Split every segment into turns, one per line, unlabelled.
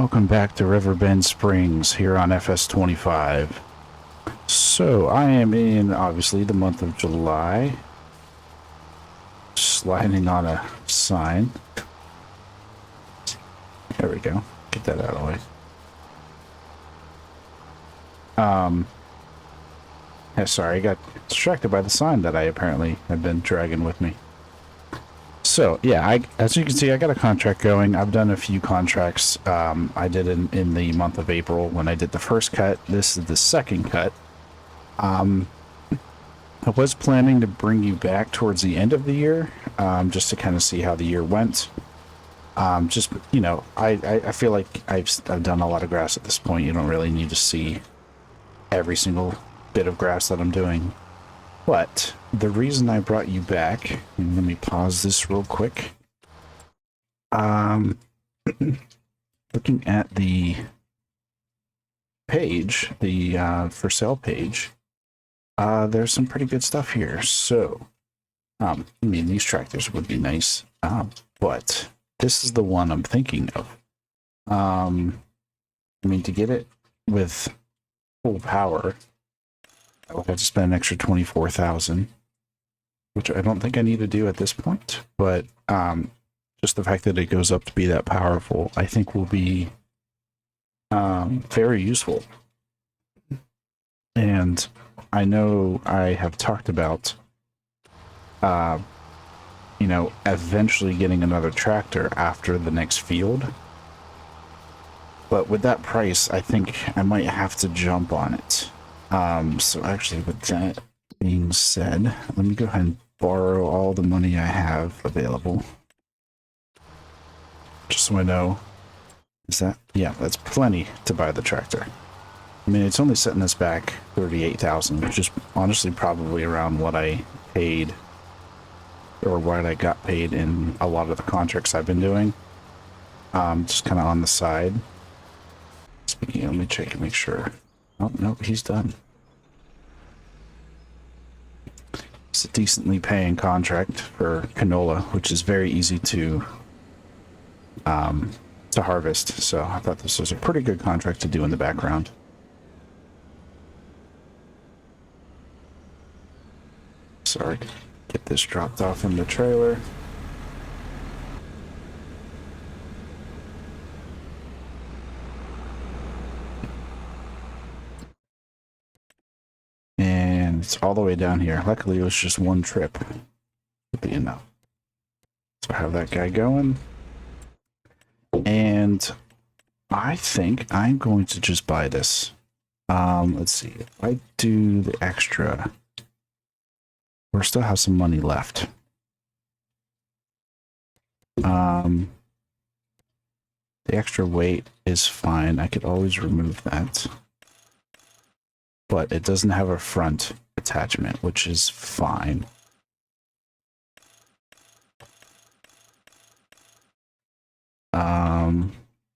welcome back to Riverbend Springs here on FS25. So I am in obviously the month of July, sliding on a sign. There we go. Get that out of the way. Yeah, sorry, I got distracted by the sign that I apparently had been dragging with me. So yeah, as you can see, I got a contract going. I've done a few contracts. I did in the month of April when I did the first cut. This is the second cut. I was planning to bring you back towards the end of the year, just to kind of see how the year went. Just, you know, I feel like I've done a lot of grass at this point. You don't really need to see every single bit of grass that I'm doing. But the reason I brought you back, and let me pause this real quick. Looking at the page, the for sale page, there's some pretty good stuff here. So, I mean, these tractors would be nice, but this is the one I'm thinking of. I mean, to get it with full power, I would have to spend an extra 24,000, which I don't think I need to do at this point. But just the fact that it goes up to be that powerful, I think will be very useful. And I know I have talked about, you know, eventually getting another tractor after the next field. But with that price, I think I might have to jump on it. So actually, with that being said, let me go ahead and borrow all the money I have available. Just so I know. Is that? Yeah, that's plenty to buy the tractor. I mean, it's only setting us back 38,000, which is honestly probably around what I paid, or what I got paid in a lot of the contracts I've been doing. Just kind of on the side. Speaking of, let me check and make sure. Oh, no, he's done. It's a decently paying contract for canola, which is very easy to harvest. So I thought this was a pretty good contract to do in the background. Sorry, get this dropped off in the trailer. And it's all the way down here. Luckily, it was just one trip. But you know. So I have that guy going. And I think I'm going to just buy this. Let's see. If I do the extra, we still have some money left. The extra weight is fine. I could always remove that. But it doesn't have a front attachment, which is fine.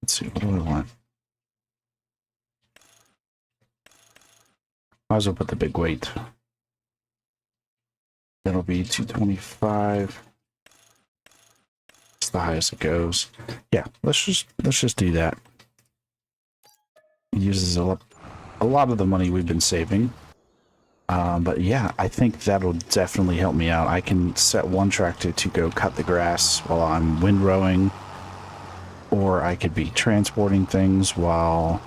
Let's see, what do I want? Might as well put the big weight. That'll be 225. It's the highest it goes. Yeah, let's just do that. It uses a lot of the money we've been saving. But yeah, I think that'll definitely help me out. I can set one tractor to go cut the grass while I'm windrowing, or I could be transporting things while,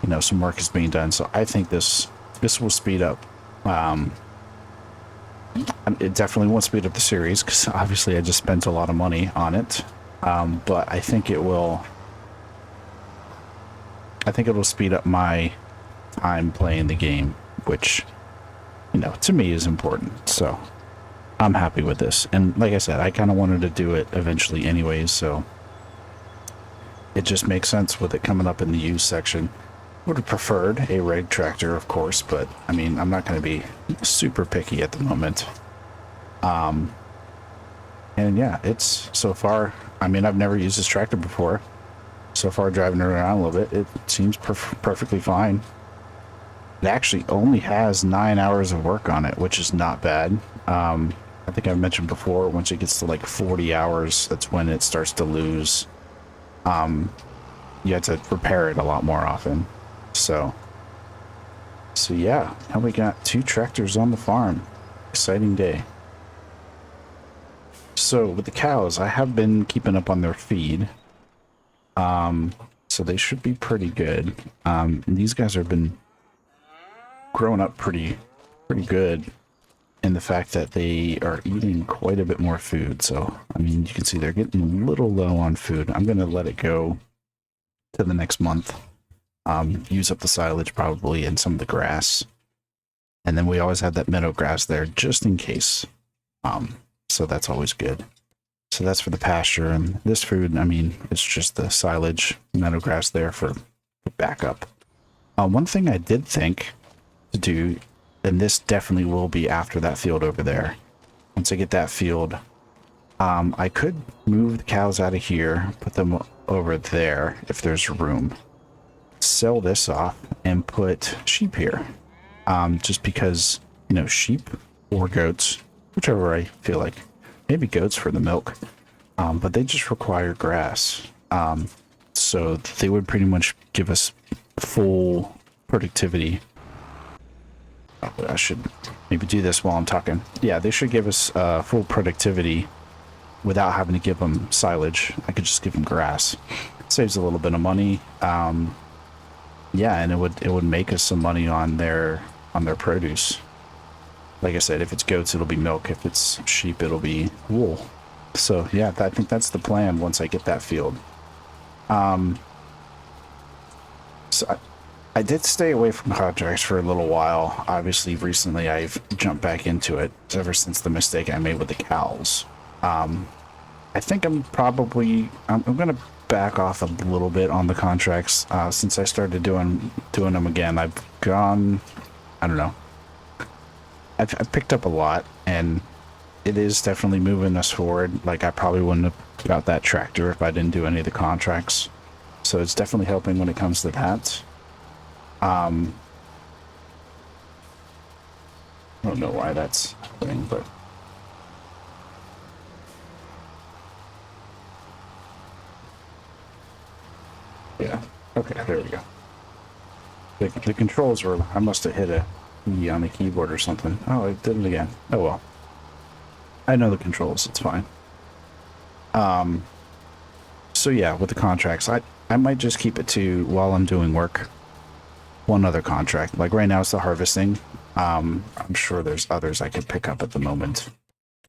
you know, some work is being done. So I think this will speed up. It definitely won't speed up the series because obviously I just spent a lot of money on it. But I think it will speed up my time playing the game, which, you know, to me is important. So I'm happy with this. And like I said, I kind of wanted to do it eventually anyways, so it just makes sense with it coming up in the used section. Would have preferred a rig tractor, of course, but I mean, I'm not going to be super picky at the moment. And yeah, it's so far, I mean, I've never used this tractor before. So far, driving it around a little bit, it seems perfectly fine. It actually only has 9 hours of work on it, which is not bad. I think I've mentioned before, once it gets to like 40 hours, that's when it starts to lose you had to repair it a lot more often. So yeah, now we got 2 tractors on the farm. Exciting day. So with the cows, I have been keeping up on their feed. So they should be pretty good. And these guys have been growing up pretty good in the fact that they are eating quite a bit more food. So, I mean, you can see they're getting a little low on food. I'm going to let it go to the next month. Use up the silage probably and some of the grass. And then we always have that meadow grass there just in case. So that's always good. So that's for the pasture, and this food, I mean, it's just the silage, meadow grass there for backup. One thing I did think to do, and this definitely will be after that field over there. Once I get that field, I could move the cows out of here, put them over there if there's room. Sell this off and put sheep here. Just because, you know, sheep or goats, whichever I feel like. Maybe goats for the milk, but they just require grass. So they would pretty much give us full productivity. Oh, I should maybe do this while I'm talking. Yeah, they should give us full productivity without having to give them silage. I could just give them grass. It saves a little bit of money. Yeah, and it would make us some money on their produce. Like I said, if it's goats, it'll be milk. If it's sheep, it'll be wool. So yeah, I think that's the plan once I get that field. So I did stay away from contracts for a little while. Obviously, recently I've jumped back into it ever since the mistake I made with the cows. I think I'm going to back off a little bit on the contracts since I started doing them again. I've gone, I don't know. I've picked up a lot, and it is definitely moving us forward. Like, I probably wouldn't have got that tractor if I didn't do any of the contracts. So it's definitely helping when it comes to that. I don't know why that's happening, but... yeah. Okay, there we go. The controls were... I must have hit a E on the keyboard or something. Oh, I did it again. Oh well. I know the controls. It's fine. So yeah, with the contracts, I might just keep it to, while I'm doing work, one other contract. Like right now it's the harvesting. I'm sure there's others I could pick up at the moment.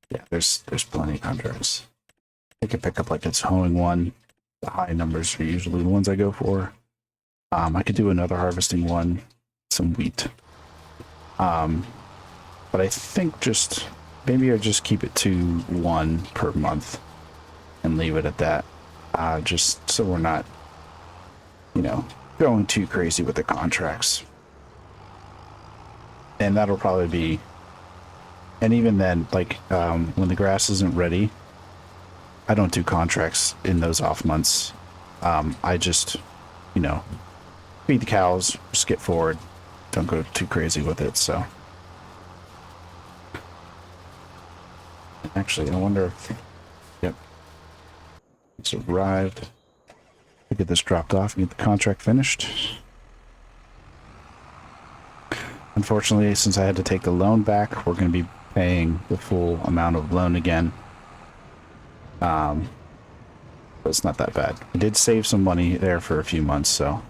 Yeah, there's plenty of contracts. I could pick up like its hoeing one. The high numbers are usually the ones I go for. I could do another harvesting one, some wheat. But I think maybe I'll just keep it to one per month and leave it at that. Just so we're not, you know, going too crazy with the contracts. And that'll probably be, and even then, like, when the grass isn't ready, I don't do contracts in those off months. I just, you know, feed the cows, skip forward, don't go too crazy with it. So actually, I wonder if, yep, it's arrived. We'll get this dropped off and get the contract finished. Unfortunately, since I had to take the loan back, we're going to be paying the full amount of loan again. But it's not that bad. I did save some money there for a few months, so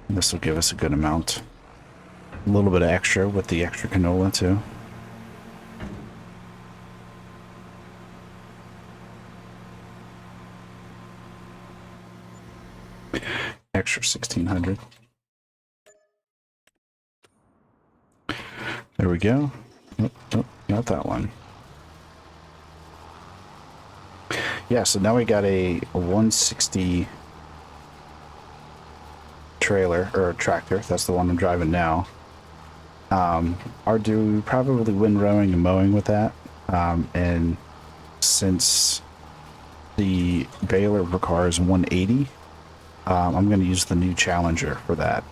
this will give us a good amount. A little bit of extra with the extra canola too. Extra 1,600. There we go. Oh, not that one. Yeah, so now we got a 160 trailer, or tractor. That's the one I'm driving now. Our do probably windrowing and mowing with that. And since the baler requires 180, I'm going to use the new Challenger for that,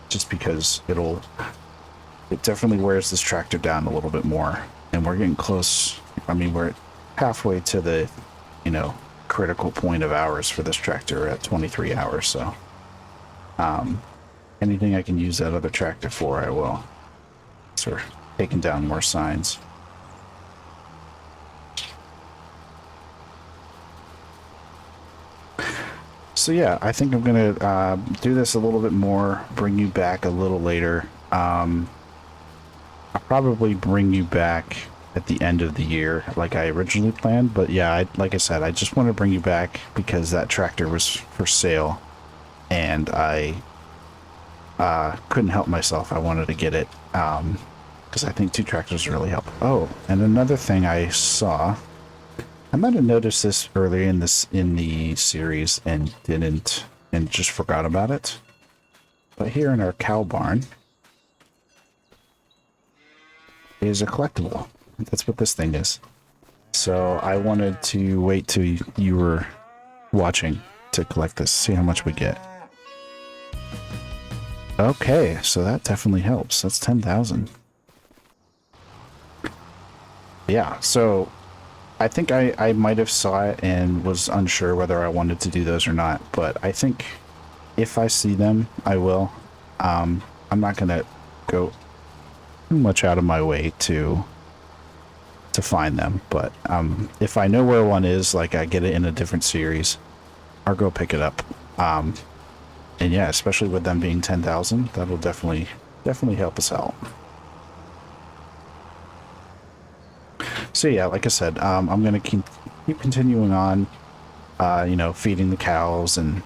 just because it definitely wears this tractor down a little bit more. And we're getting close. I mean, we're halfway to the, you know, critical point of hours for this tractor at 23 hours, so anything I can use that other tractor for, I will. So we're taking down more signs. So yeah, I think I'm gonna do this a little bit more, bring you back a little later. I'll probably bring you back at the end of the year like I originally planned, but yeah, like I said, I just want to bring you back because that tractor was for sale and I couldn't help myself. I wanted to get it because I think 2 tractors really help. Oh, and another thing I saw, I might have noticed this earlier in the series and just forgot about it. But here in our cow barn is a collectible. That's what this thing is. So I wanted to wait till you were watching to collect this, see how much we get. Okay, so that definitely helps. That's 10,000. Yeah, so I think I might have saw it and was unsure whether I wanted to do those or not, but I think if I see them, I will. I'm not gonna go too much out of my way to find them, but if I know where one is, like I get it in a different series, I'll go pick it up. And yeah, especially with them being 10,000, that'll definitely help us out. So yeah, like I said, I'm gonna keep continuing on, you know, feeding the cows and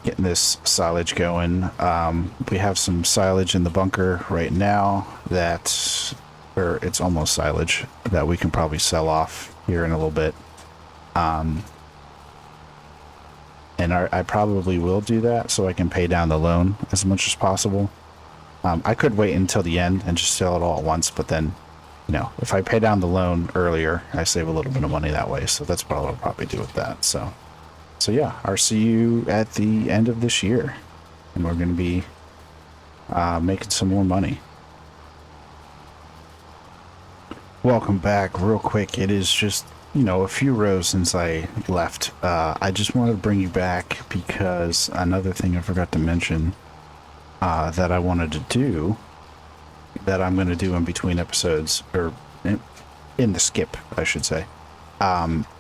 getting this silage going. We have some silage in the bunker right now that, or it's almost silage, that we can probably sell off here in a little bit. And I probably will do that so I can pay down the loan as much as possible. I could wait until the end and just sell it all at once, but then, you know, if I pay down the loan earlier, I save a little bit of money that way. So that's what I'll probably do with that. So yeah, I'll see you at the end of this year, and we're going to be making some more money. Welcome back. Real quick, it is just, you know, a few rows since I left. I just wanted to bring you back because another thing I forgot to mention that I wanted to do, that I'm going to do in between episodes, or in the skip, I should say,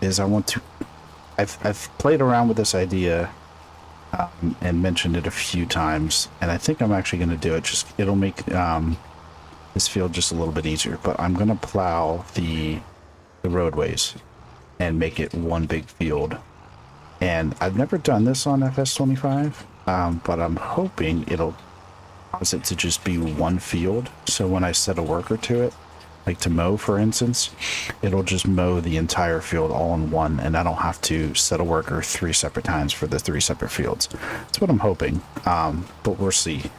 is I want to, I've played around with this idea and mentioned it a few times, and I think I'm actually going to do it. Just, it'll make this field just a little bit easier, but I'm going to plow the roadways and make it one big field. And I've never done this on FS25, but I'm hoping it'll cause it to just be one field. So when I set a worker to it, like to mow, for instance, it'll just mow the entire field all in one, and I don't have to set a worker 3 separate times for the 3 separate fields. That's what I'm hoping, but we'll see.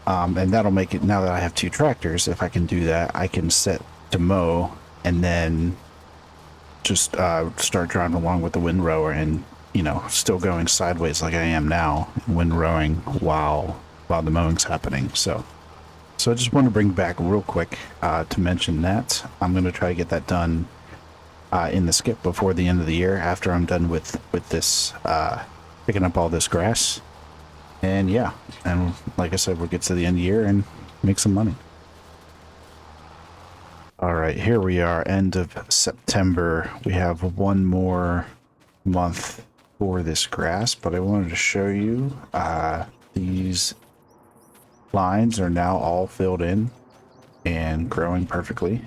And that'll make it, now that I have 2 tractors, if I can do that, I can set to mow and then just start driving along with the windrower and, you know, still going sideways like I am now, windrowing while the mowing's happening. So I just want to bring back real quick to mention that I'm going to try to get that done in the skip before the end of the year, after I'm done with this picking up all this grass. And yeah, and like I said, we'll get to the end of the year and make some money. All right, here we are, end of September. We have one more month for this grass, but I wanted to show you these lines are now all filled in and growing perfectly.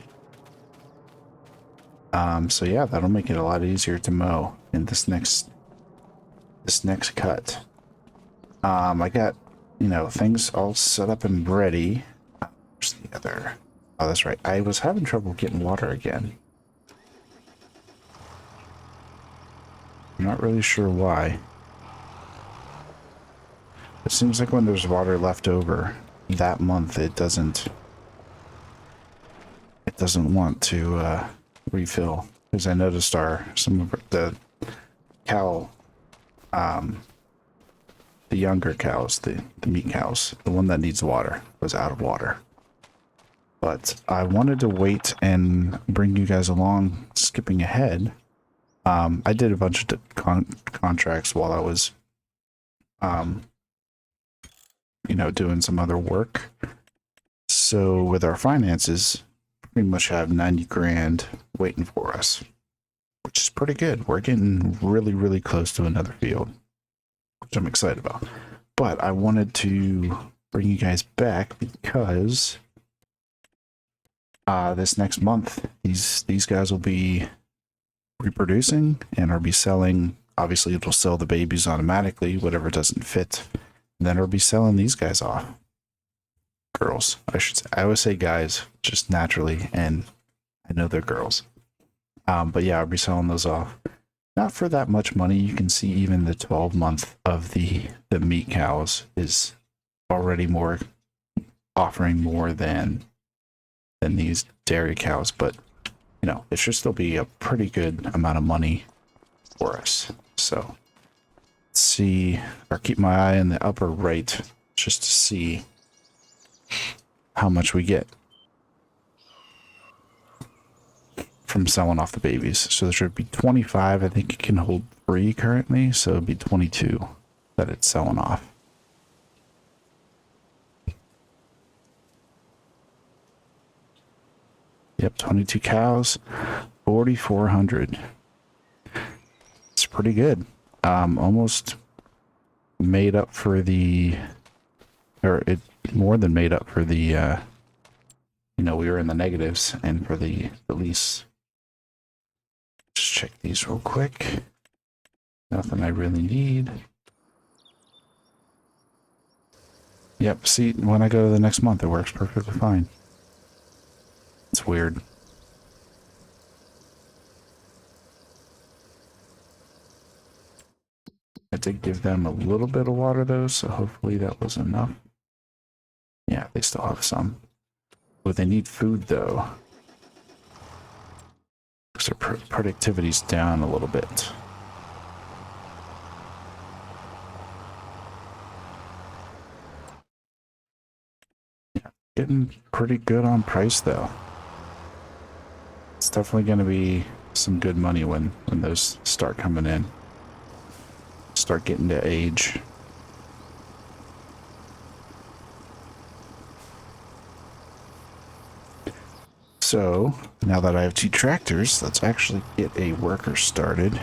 So yeah, that'll make it a lot easier to mow in this next cut. I got, you know, things all set up and ready. Where's the other? Oh, that's right. I was having trouble getting water again. I'm not really sure why. It seems like when there's water left over that month, it doesn't want to refill. Because I noticed some of the cow, the younger cows, the meat cows, the one that needs water, was out of water. But I wanted to wait and bring you guys along, skipping ahead, I did a bunch of contracts while I was, um, doing some other work. So with our finances, pretty much have 90 grand waiting for us, which is pretty good. We're getting really, really close to another field, which I'm excited about. But I wanted to bring you guys back because this next month, these guys will be reproducing and will be selling. Obviously, it'll sell the babies automatically, whatever doesn't fit. And then it'll be selling these guys off. Girls, I should say. I always say guys, just naturally, and I know they're girls. But yeah, I'll be selling those off. Not for that much money. You can see even the 12-month of the meat cows is already more offering more than these dairy cows, but it should still be a pretty good amount of money for us. So let's see, or keep my eye in the upper right just to see how much we get from selling off the babies. So there should be 25. I think it can hold 3 currently, so it'd be 22 that it's selling off. Yep, 22 cows, 4,400. It's pretty good. Almost made up for the, or it more than made up for the, we were in the negatives and for the lease. Just check these real quick. Nothing I really need. Yep, see, when I go to the next month, it works perfectly fine. It's weird. I did give them a little bit of water though, so hopefully that was enough. Yeah, they still have some. But they need food though. Because their productivity's down a little bit. Yeah, getting pretty good on price though. It's definitely going to be some good money when those start coming in. Start getting to age. So now that I have 2 tractors, let's actually get a worker started.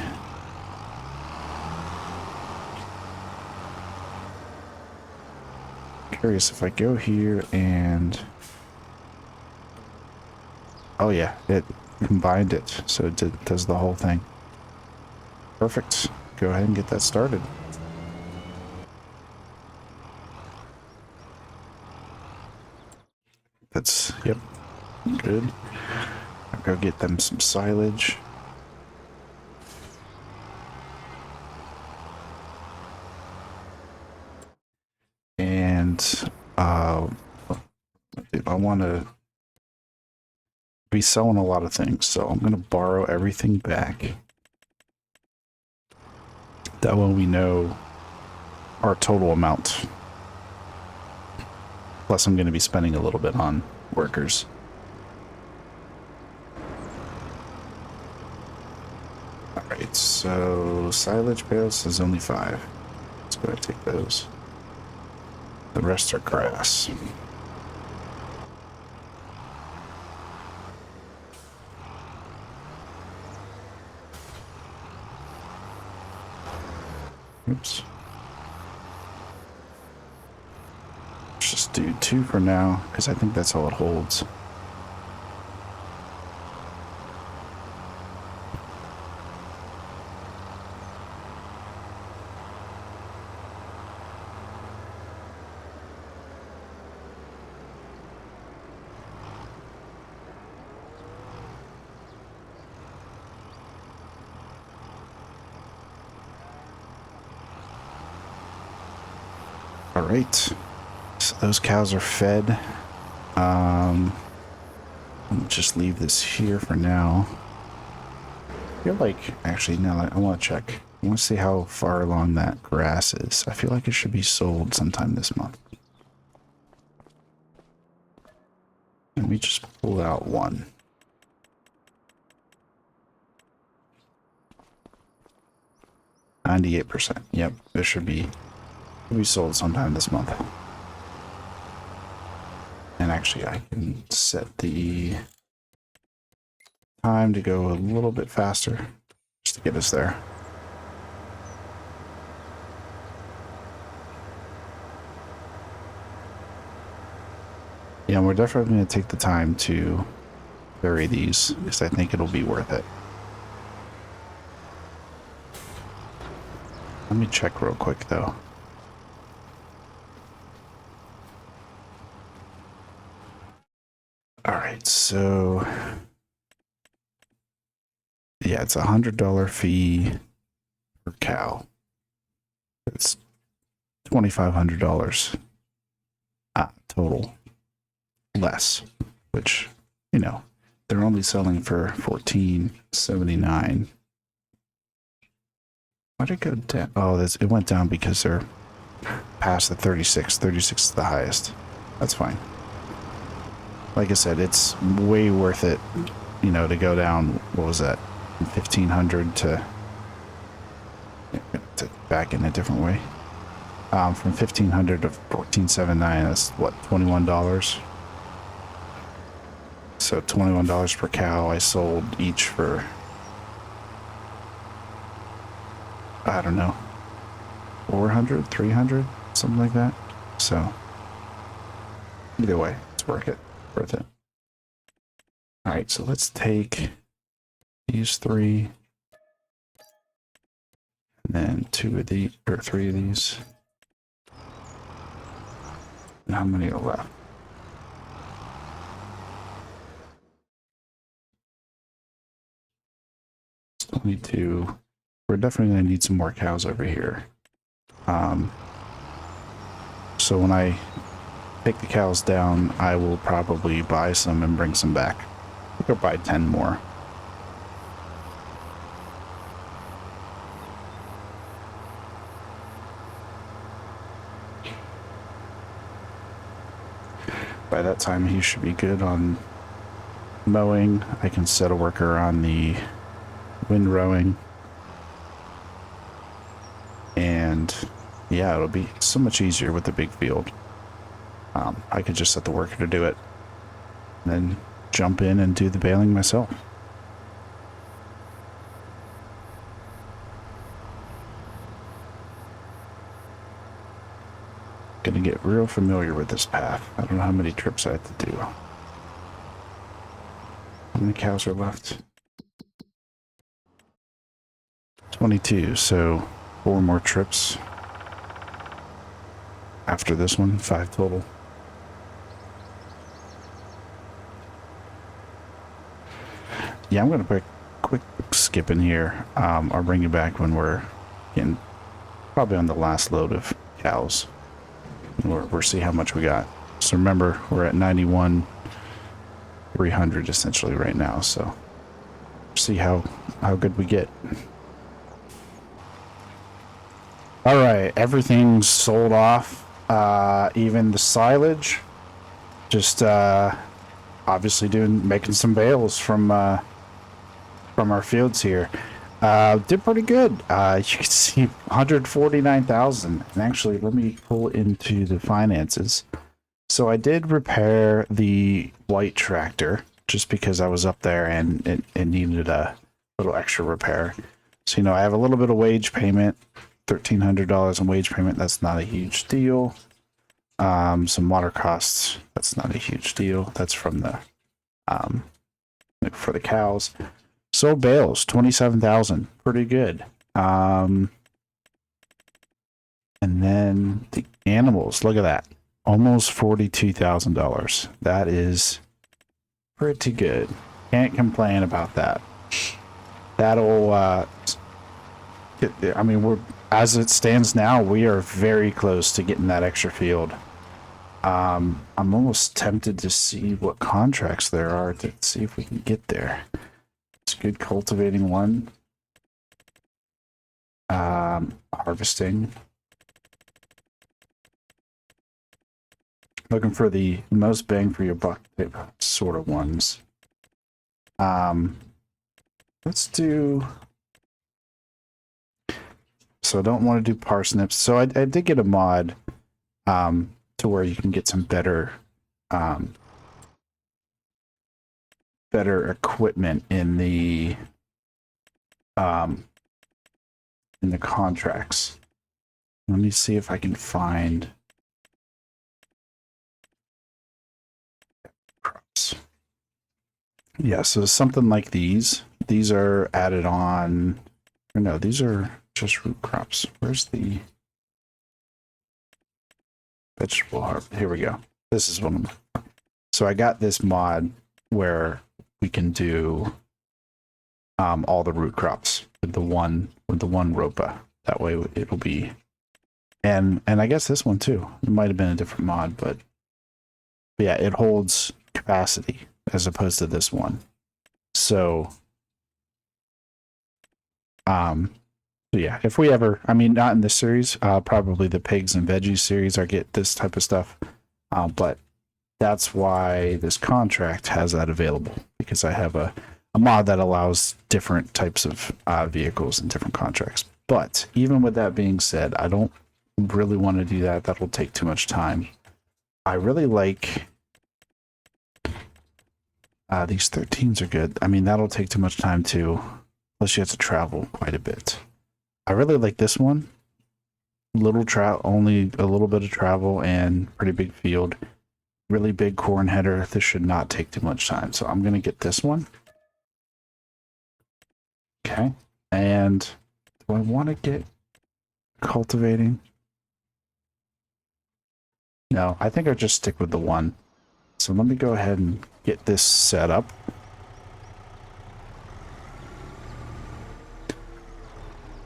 Curious if I go here and, oh yeah, it combined it, so it does the whole thing. Perfect. Go ahead and get that started. That's, yep, good. I'll go get them some silage. And I want to be selling a lot of things, so I'm going to borrow everything back. That way we know our total amount. Plus I'm going to be spending a little bit on workers. Alright, so silage bales is only 5. Let's go ahead and take those. The rest are grass. Oops. Let's just do 2 for now, because I think that's all it holds. All right, so those cows are fed. I'll just leave this here for now. I feel like, actually, now I want to check. I want to see how far along that grass is. I feel like it should be sold sometime this month. Let me just pull out one. 98%. Yep, this should be sold sometime this month. And actually, I can set the time to go a little bit faster just to get us there. Yeah, we're definitely going to take the time to bury these because I think it'll be worth it. Let me check real quick though. All right, so yeah, it's $100 fee per cow. It's $2,500 total less, which, you know, they're only selling for $14.79. Why'd it go down? Oh, it went down because they're past the 36. 36 is the highest. That's fine. Like I said, it's way worth it, you know, to go down, what was that, 1,500 to back in a different way. From 1,500 to 14.79, that's what, $21? So $21 per cow. I sold each for, I don't know, 400, 300, something like that. So either way, it's worth it. Worth it. All right, so let's take these three, and then two of these, or three of these. And how many are left? It's 22. We're definitely going to need some more cows over here. So when I take the cows down, I will probably buy some and bring some back. I think I'll buy 10 more. By that time, he should be good on mowing. I can set a worker on the windrowing. And yeah, it'll be so much easier with the big field. I could just set the worker to do it, and then jump in and do the baling myself. Gonna get real familiar with this path. I don't know how many trips I have to do. How many cows are left? 22, so 4 more trips. After this one, 5 total. Yeah, I'm going to put a quick skip in here. I'll bring you back when we're getting probably on the last load of cows. We'll see how much we got. So remember, we're at 91,300 essentially right now. So see how good we get. All right, everything's sold off. Even the silage. Just obviously making some bales from our fields here. Did pretty good. You can see 149,000. And actually, let me pull into the finances. So I did repair the white tractor just because I was up there and it needed a little extra repair. So, you know, I have a little bit of wage payment, $1,300 in wage payment. That's not a huge deal. Some water costs. That's not a huge deal. That's from the for the cows. Sold bales, 27,000. Pretty good. And then the animals. Look at that. Almost $42,000. That is pretty good. Can't complain about that. That'll I mean, as it stands now, we are very close to getting that extra field. I'm almost tempted to see what contracts there are to see if we can get there. It's good cultivating one. Harvesting. Looking for the most bang for your buck type sort of ones. Let's do so I don't want to do parsnips. So I did get a mod to where you can get some better better equipment in the contracts. Let me see if I can find crops. Yeah, so something like these. These are added on. Or no, these are just root crops. Where's the vegetable harvest? Here we go. This is one of them. So I got this mod where we can do all the root crops with the one ropa. That way it'll be, and I guess this one too. It might have been a different mod, but yeah, it holds capacity as opposed to this one. So yeah, if we ever, I mean, not in this series, probably the pigs and veggies series, I get this type of stuff. But that's why this contract has that available, because I have a mod that allows different types of vehicles and different contracts. But even with that being said, I don't really want to do that. That'll take too much time. I really like these 13s are good. I mean, that'll take too much time too, unless you have to travel quite a bit. I really like this one. Only a little bit of travel and pretty big field. Really big corn header. This should not take too much time. So I'm going to get this one. Okay. And do I want to get cultivating? No, I think I'll just stick with the one. So let me go ahead and get this set up.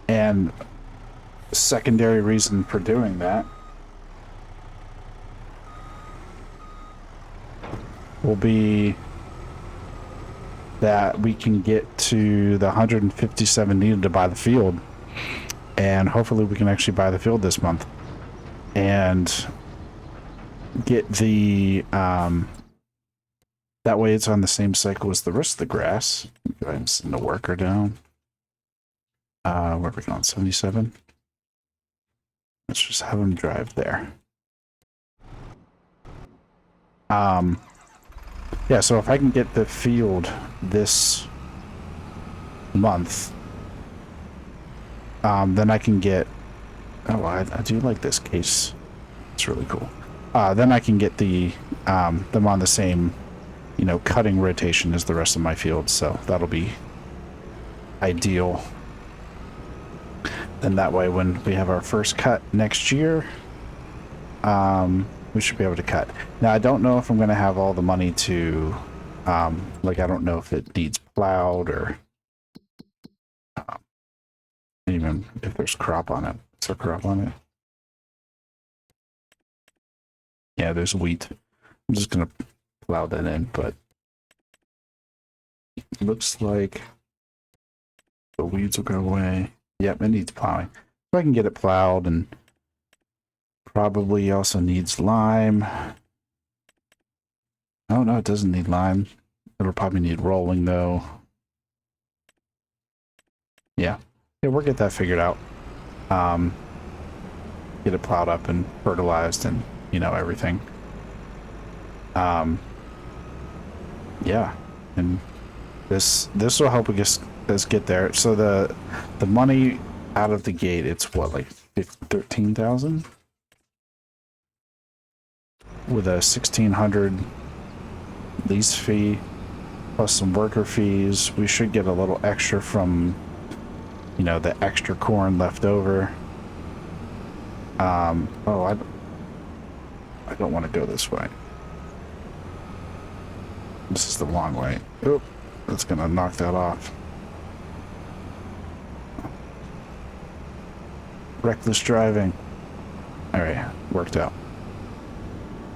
And secondary reason for doing that will be that we can get to the 157 needed to buy the field, and hopefully we can actually buy the field this month and get the that way it's on the same cycle as the rest of the grass. Go ahead and send the worker down. Where are we going? 77. Let's just have him drive there. Yeah, so if I can get the field this month, then I can get, oh, I do like this case. It's really cool. Then I can get them on the same, cutting rotation as the rest of my field. So that'll be ideal. Then that way, when we have our first cut next year, we should be able to cut. Now, I don't know if I'm going to have all the money to, I don't know if it needs plowed or even if there's crop on it. Is there crop on it? Yeah, there's wheat. I'm just going to plow that in, but it looks like the weeds will go away. Yep, it needs plowing. So I can get it plowed, and probably also needs lime. Oh, no, it doesn't need lime. It'll probably need rolling, though. Yeah, we'll get that figured out. Get it plowed up and fertilized and, everything. Yeah, and this will help us get there. So the money out of the gate, it's what, like 13,000 with a 1,600 lease fee plus some worker fees. We should get a little extra from the extra corn left over. Oh, I don't want to go this way. This is the wrong way. Oop, that's gonna knock that off. Reckless driving. All right, worked out.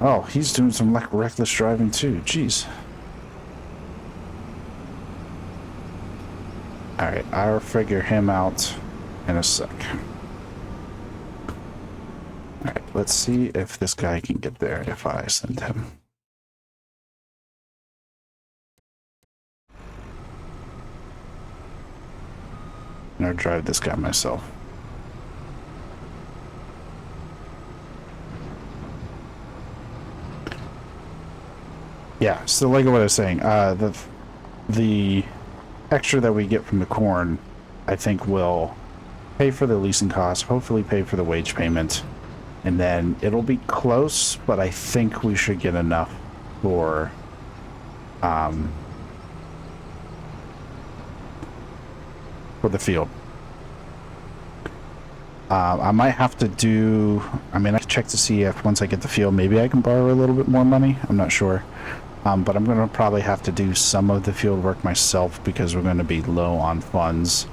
Oh, he's doing some reckless driving too. Jeez. All right, I'll figure him out in a sec. All right, let's see if this guy can get there if I send him. I'll drive this guy myself. Yeah, so like what I was saying, the extra that we get from the corn, I think will pay for the leasing costs, hopefully pay for the wage payment, and then it'll be close, but I think we should get enough for the field. I might have to do, I mean, I can check to see if once I get the field, maybe I can borrow a little bit more money. I'm not sure. But I'm going to probably have to do some of the field work myself because we're going to be low on funds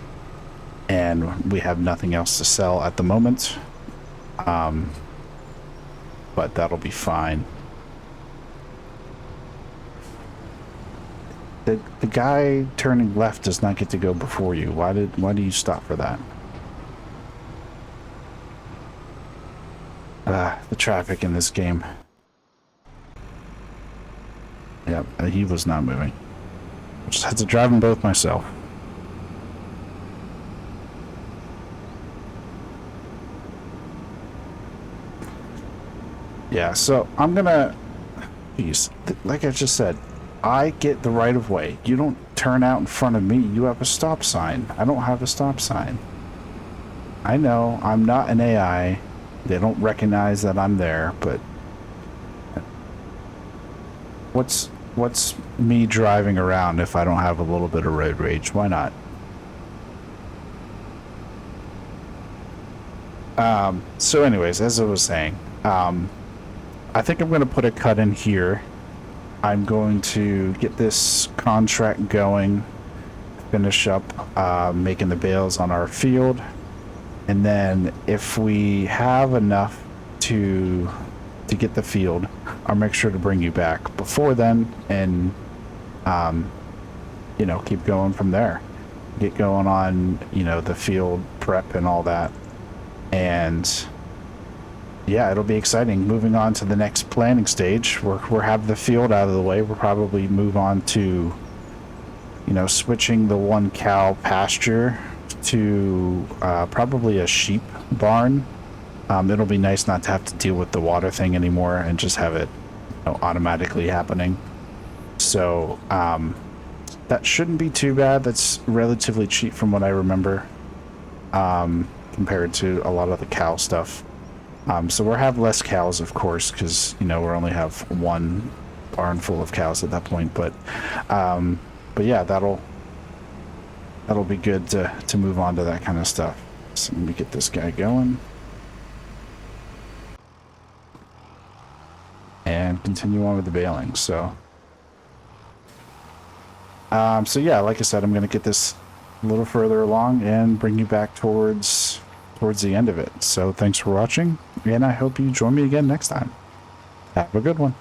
and we have nothing else to sell at the moment. But that'll be fine. The guy turning left does not get to go before you. Why do you stop for that? The traffic in this game. Yep, he was not moving. Just had to drive them both myself. Yeah, so I'm gonna... Jeez, like I just said, I get the right of way. You don't turn out in front of me. You have a stop sign. I don't have a stop sign. I know, I'm not an AI. They don't recognize that I'm there, but... What's me driving around if I don't have a little bit of road rage? Why not? So anyways, as I was saying, I think I'm going to put a cut in here. I'm going to get this contract going, finish up making the bales on our field, and then if we have enough to get the field, I'll make sure to bring you back before then and you know, keep going from there. Get going on, you know, the field prep and all that. And yeah, it'll be exciting. Moving on to the next planning stage. We're have the field out of the way. We'll probably move on to, you know, switching the 1 cow pasture to probably a sheep barn. It'll be nice not to have to deal with the water thing anymore and just have it, you know, automatically happening. So that shouldn't be too bad. That's relatively cheap from what I remember, compared to a lot of the cow stuff. So we'll have less cows, of course, because, you know, we only have 1 barn full of cows at that point. But yeah, that'll be good to move on to that kind of stuff. So let me get this guy going. And continue on with the baling. So yeah, like I said, I'm going to get this a little further along and bring you back towards the end of it. So thanks for watching, and I hope you join me again next time. Have a good one.